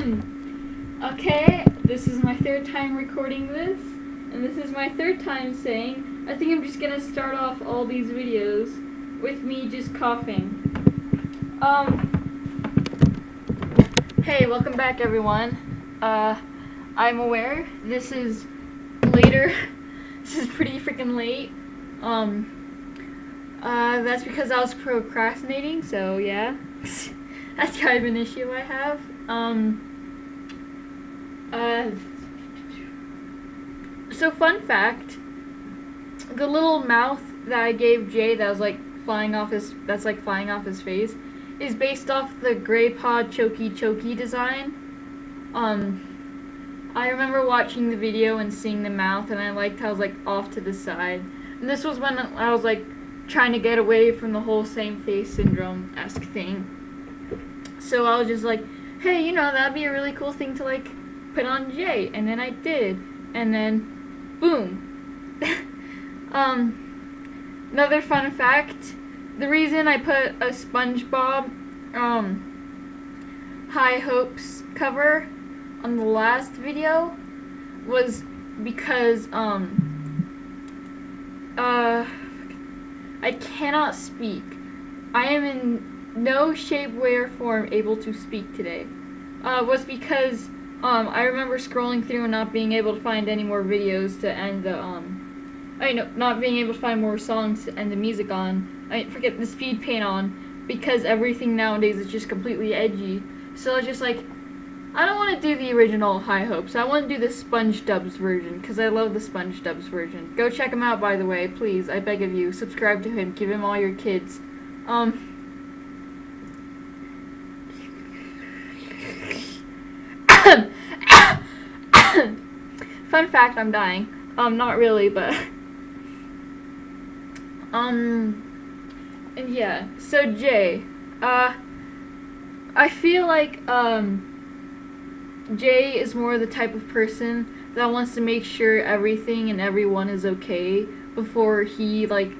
Okay, this is my third time recording this, and this is my third time saying, I think I'm just gonna start off all these videos with me just coughing. Hey, welcome back everyone. I'm aware this is later. This is pretty freaking late. That's because I was procrastinating, so yeah. That's kind of an issue I have. So fun fact, the little mouth that I gave Jay that was like flying off his face is based off the Grey Pod Chokey design. I remember watching the video and seeing the mouth, and I liked how it was like off to the side. And this was when I was like trying to get away from the whole same face syndrome-esque thing. So I was just like, hey, you know, that'd be a really cool thing to like put on Jay, and then I did, and then boom. Another fun fact, the reason I put a SpongeBob High Hopes cover on the last video was because I cannot speak. I am in no shape, way, or form able to speak today. Was because I remember scrolling through and not being able to find any more videos to end the not being able to find more songs to end the music on. Forget the speed paint on, because everything nowadays is just completely edgy. So I was just like, I don't want to do the original High Hopes. I want to do the SpongeDubs version, because I love the SpongeDubs version. Go check him out, by the way, please. I beg of you. Subscribe to him. Give him all your kids. Fun fact, I'm dying. Not really, but and yeah. So Jay, I feel like Jay is more the type of person that wants to make sure everything and everyone is okay before he like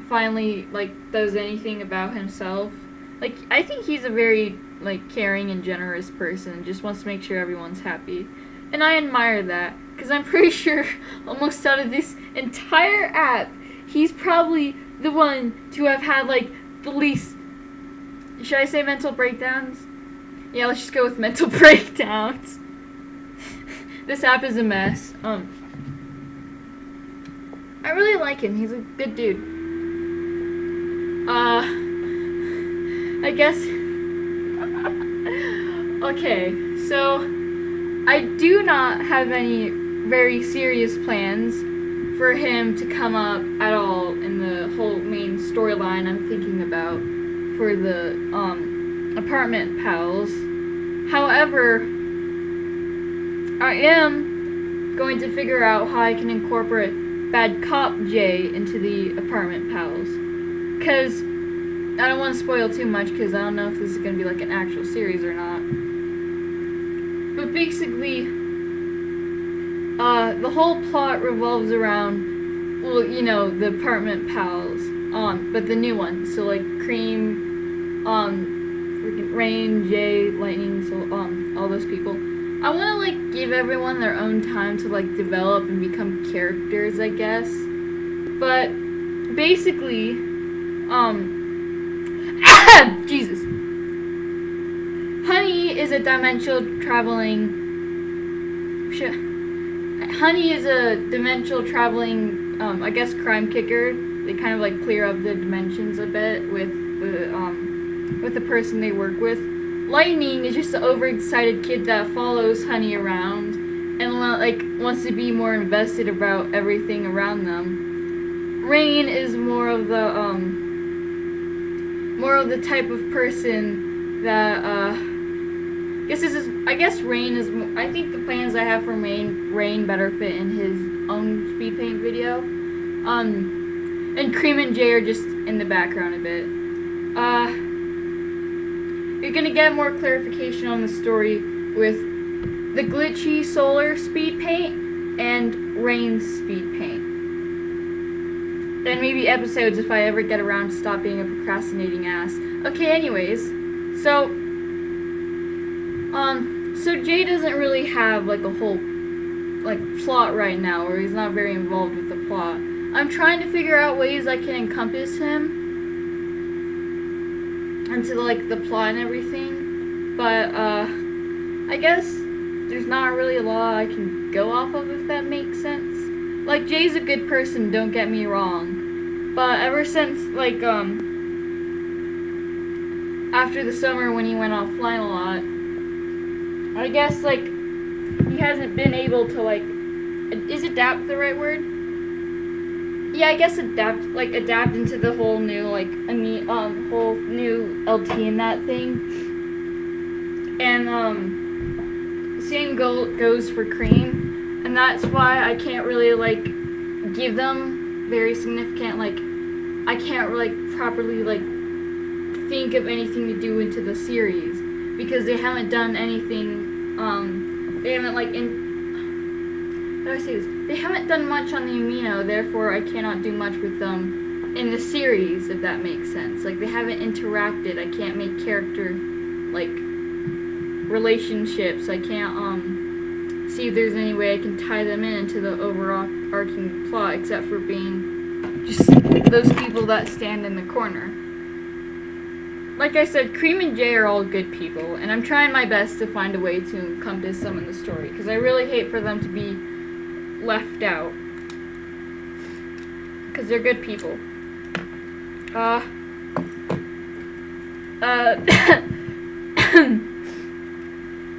finally like does anything about himself. Like, I think he's a very like caring and generous person, just wants to make sure everyone's happy. And I admire that, because I'm pretty sure almost out of this entire app, he's probably the one to have had like the least, should I say mental breakdowns? Yeah, let's just go with mental breakdowns. This app is a mess. I really like him. He's a good dude. I guess. Okay, so I do not have any very serious plans for him to come up at all in the whole main storyline I'm thinking about for the apartment pals. However, I am going to figure out how I can incorporate Bad Cop Jay into the apartment pals, because I don't want to spoil too much, because I don't know if this is going to be like an actual series or not. But basically, the whole plot revolves around, well, you know, the apartment pals, but the new ones. So like Cream, freaking Rain, Jay, Lightning, so all those people. I want to like give everyone their own time to like develop and become characters, I guess. But basically, Jesus. Honey is a dimensional traveling I guess crime kicker. They kind of like clear up the dimensions a bit with the person they work with. Lightning is just an overexcited kid that follows Honey around and like wants to be more invested about everything around them. Rain is more of the type of person that I guess Rain is. I think the plans I have for Rain better fit in his own speed paint video. And Cream and Jay are just in the background a bit. You're gonna get more clarification on the story with the glitchy solar speed paint and Rain's speed paint. And maybe episodes if I ever get around to stop being a procrastinating ass. Okay, anyways, so So Jay doesn't really have like a whole like plot right now, or he's not very involved with the plot. I'm trying to figure out ways I can encompass him into like the plot and everything, but I guess there's not really a lot I can go off of, if that makes sense. Like, Jay's a good person, don't get me wrong, but ever since like after the summer when he went offline a lot, I guess like he hasn't been able to like, is adapt the right word? Yeah, I guess adapt into the whole new like whole new LT and that thing. And same goes for Cream, and that's why I can't really like give them very significant, like I can't like properly like think of anything to do into the series, because they haven't done anything. They haven't like how do I say this? They haven't done much on the Amino, therefore I cannot do much with them in the series, if that makes sense. Like, they haven't interacted. I can't make character like relationships. I can't see if there's any way I can tie them into the overarching plot, except for being just those people that stand in the corner. Like I said, Cream and Jay are all good people, and I'm trying my best to find a way to encompass them in the story, because I really hate for them to be left out, because they're good people.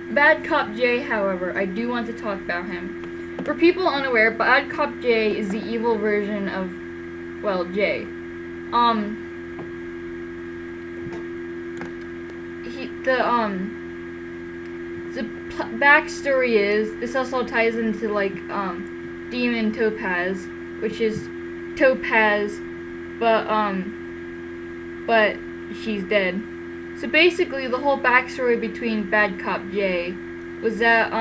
Bad Cop Jay, however, I do want to talk about him. For people unaware, Bad Cop Jay is the evil version of, well, Jay. The backstory is, this also ties into like Demon Topaz, which is Topaz, but she's dead. So basically, the whole backstory between Bad Cop Jay was that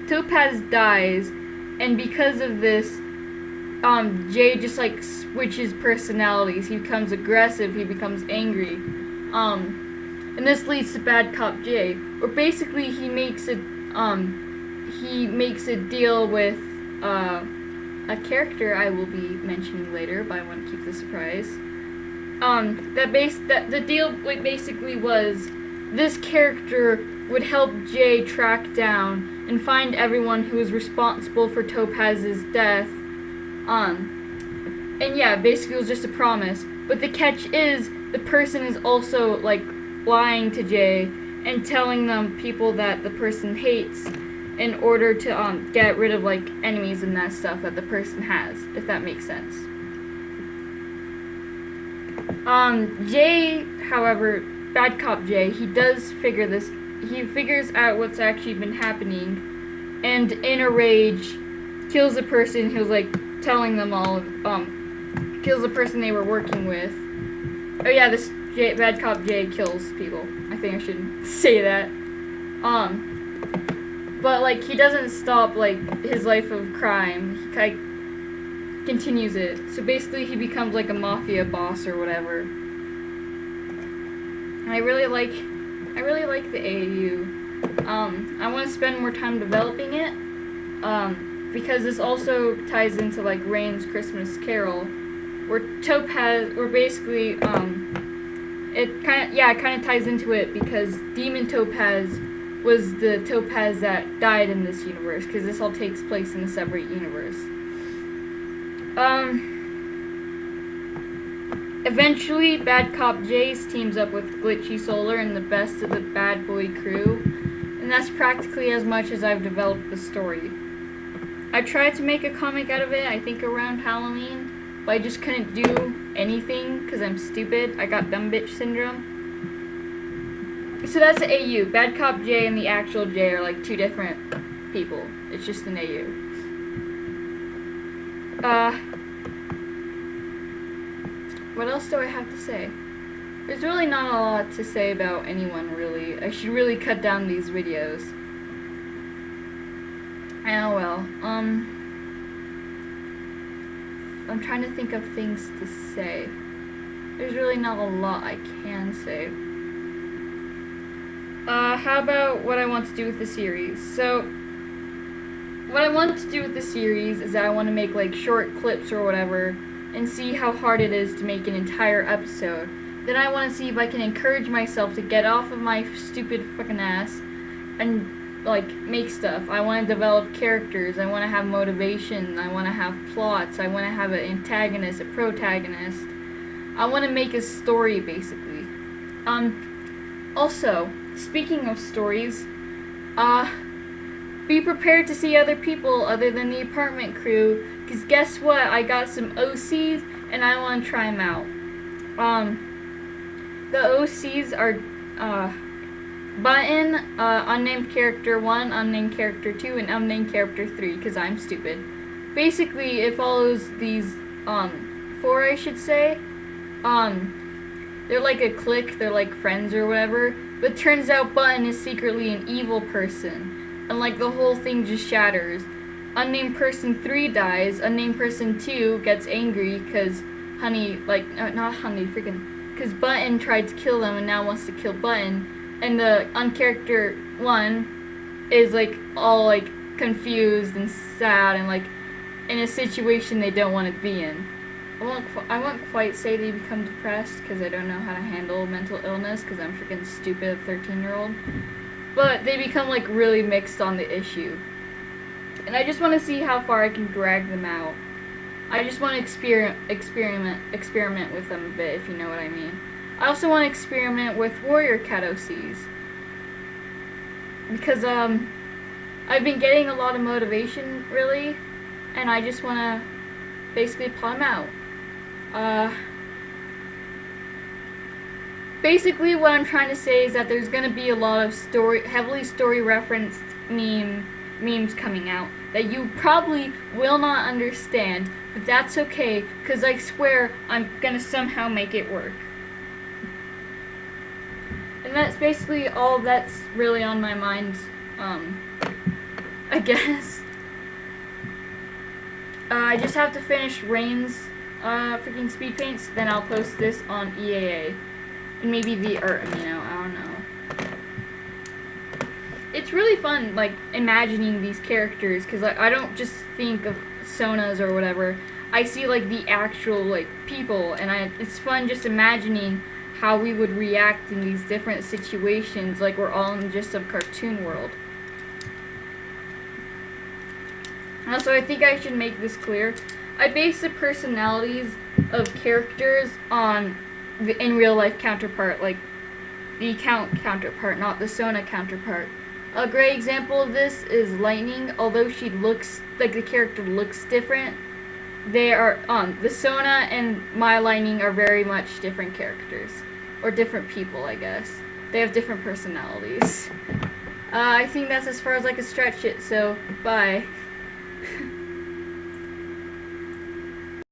Topaz dies, and because of this, Jay just like switches personalities. He becomes aggressive. He becomes angry. And this leads to Bad Cop Jay, where basically he makes a deal with a character I will be mentioning later, but I want to keep the surprise. The deal basically was, this character would help Jay track down and find everyone who was responsible for Topaz's death. And yeah, basically it was just a promise. But the catch is, the person is also like lying to Jay and telling them people that the person hates in order to get rid of like enemies and that stuff that the person has, if that makes sense. Jay, however, Bad Cop Jay, he does figure this. He figures out what's actually been happening, and in a rage, kills the person who's like telling them all. Kills the person they were working with. Oh yeah, this Bad Cop Jay kills people. I think I should say that. But like, he doesn't stop like his life of crime. He like continues it. So basically, he becomes like a mafia boss or whatever. And I really like the AAU. I want to spend more time developing it. Because this also ties into like Rain's Christmas Carol, where basically it kind of ties into it, because Demon Topaz was the Topaz that died in this universe, because this all takes place in a separate universe. Eventually, Bad Cop Jace teams up with Glitchy Solar and the best of the Bad Boy crew, and that's practically as much as I've developed the story. I tried to make a comic out of it, I think around Halloween, but I just couldn't do anything because I'm stupid. I got dumb bitch syndrome. So that's the AU. Bad Cop J and the actual J are like two different people. It's just an AU. What else do I have to say? There's really not a lot to say about anyone, really. I should really cut down these videos. Oh well. I'm trying to think of things to say. There's really not a lot I can say. How about what I want to do with the series? So, what I want to do with the series is that I want to make like short clips or whatever and see how hard it is to make an entire episode. Then I want to see if I can encourage myself to get off of my stupid fucking ass and like make stuff. I want to develop characters. I want to have motivation. I want to have plots. I want to have an antagonist, a protagonist. I want to make a story basically. Also, speaking of stories, be prepared to see other people other than the apartment crew, because guess what? I got some OCs, and I want to try them out. The OCs are, Button, unnamed character 1, unnamed character 2, and unnamed character 3, because I'm stupid. Basically, it follows these, 4, I should say. They're like a clique, they're like friends or whatever, but turns out Button is secretly an evil person, and like the whole thing just shatters. Unnamed person 3 dies, unnamed person 2 gets angry because because Button tried to kill them and now wants to kill Button, and the uncharacter 1 is like all like confused and sad and like in a situation they don't want to be in. I won't quite say they become depressed because I don't know how to handle mental illness because I'm freaking stupid 13-year-old. But they become like really mixed on the issue. And I just want to see how far I can drag them out. I just want to experiment with them a bit, if you know what I mean. I also want to experiment with Warrior Cat OCs. Because I've been getting a lot of motivation, really, and I just want to basically plot them out. Basically what I'm trying to say is that there's going to be a lot of heavily story referenced memes coming out that you probably will not understand, but that's okay, because I swear I'm going to somehow make it work. And that's basically all that's really on my mind, I guess. I just have to finish Rain's freaking speed paints, then I'll post this on EAA. And maybe I don't know. It's really fun, like, imagining these characters, because I don't just think of Sonas or whatever. I see, like, the actual, like, people, and it's fun just imagining how we would react in these different situations, like we're all in just a cartoon world. Also, I think I should make this clear. I base the personalities of characters on the in real life counterpart, like the account counterpart, not the Sona counterpart. A great example of this is Lightning. Although she looks like the character looks different, they are the Sona and my Lightning are very much different characters, or different people, I guess. They have different personalities. I think that's as far as I can stretch it. So bye.